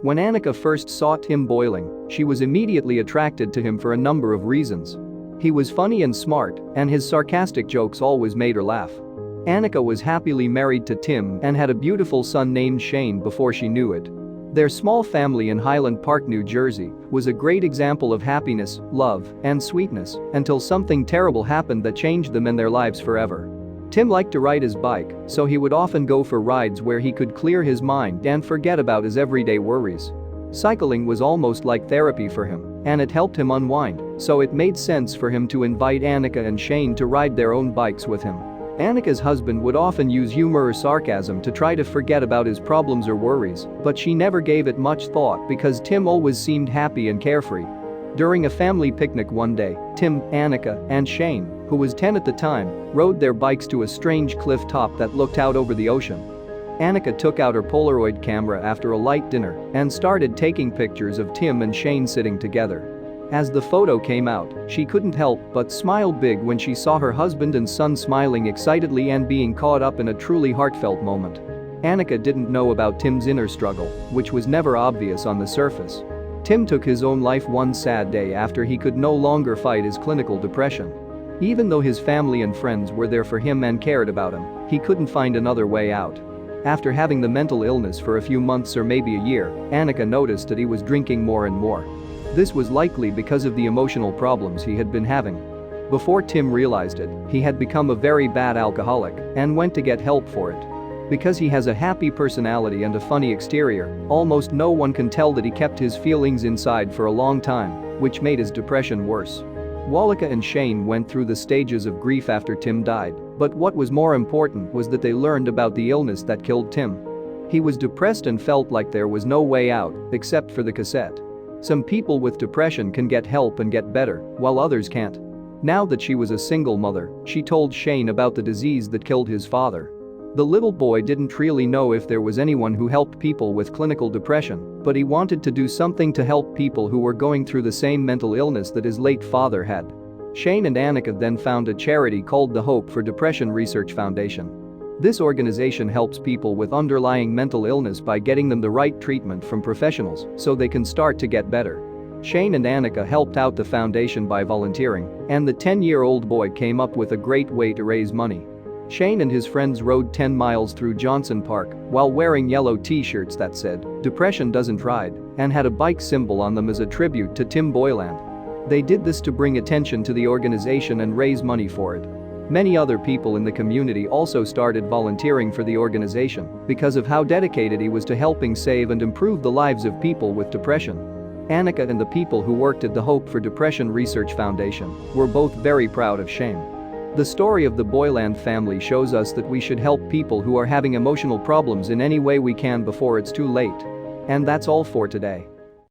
When Annika first saw Tim boiling, she was immediately attracted to him for a number of reasons. He was funny and smart, and his sarcastic jokes always made her laugh. Annika was happily married to Tim and had a beautiful son named Shane before she knew it. Their small family in Highland Park, New Jersey, was a great example of happiness, love, and sweetness until something terrible happened that changed them and their lives forever. Tim liked to ride his bike, so he would often go for rides where he could clear his mind and forget about his everyday worries. Cycling was almost like therapy for him, and it helped him unwind, so it made sense for him to invite Annika and Shane to ride their own bikes with him. Annika's husband would often use humor or sarcasm to try to forget about his problems or worries, but she never gave it much thought because Tim always seemed happy and carefree. During a family picnic one day, Tim, Annika, and Shane, who was 10 at the time, rode their bikes to a strange cliff top that looked out over the ocean. Annika took out her Polaroid camera after a light dinner and started taking pictures of Tim and Shane sitting together. As the photo came out, she couldn't help but smile big when she saw her husband and son smiling excitedly and being caught up in a truly heartfelt moment. Annika didn't know about Tim's inner struggle, which was never obvious on the surface. Tim took his own life one sad day after he could no longer fight his clinical depression. Even though his family and friends were there for him and cared about him, he couldn't find another way out. After having the mental illness for a few months or maybe a year, Annika noticed that he was drinking more and more. This was likely because of the emotional problems he had been having. Before Tim realized it, he had become a very bad alcoholic and went to get help for it. Because he has a happy personality and a funny exterior, almost no one can tell that he kept his feelings inside for a long time, which made his depression worse. Wallika and Shane went through the stages of grief after Tim died, but what was more important was that they learned about the illness that killed Tim. He was depressed and felt like there was no way out, except for the cassette. Some people with depression can get help and get better, while others can't. Now that she was a single mother, she told Shane about the disease that killed his father. The little boy didn't really know if there was anyone who helped people with clinical depression, but he wanted to do something to help people who were going through the same mental illness that his late father had. Shane and Annika then found a charity called the Hope for Depression Research Foundation. This organization helps people with underlying mental illness by getting them the right treatment from professionals so they can start to get better. Shane and Annika helped out the foundation by volunteering, and the 10-year-old boy came up with a great way to raise money. Shane and his friends rode 10 miles through Johnson Park while wearing yellow t-shirts that said, "Depression doesn't ride," and had a bike symbol on them as a tribute to Tim Boyland. They did this to bring attention to the organization and raise money for it. Many other people in the community also started volunteering for the organization because of how dedicated he was to helping save and improve the lives of people with depression. Annika and the people who worked at the Hope for Depression Research Foundation were both very proud of Shane. The story of the Boyland family shows us that we should help people who are having emotional problems in any way we can before it's too late. And that's all for today.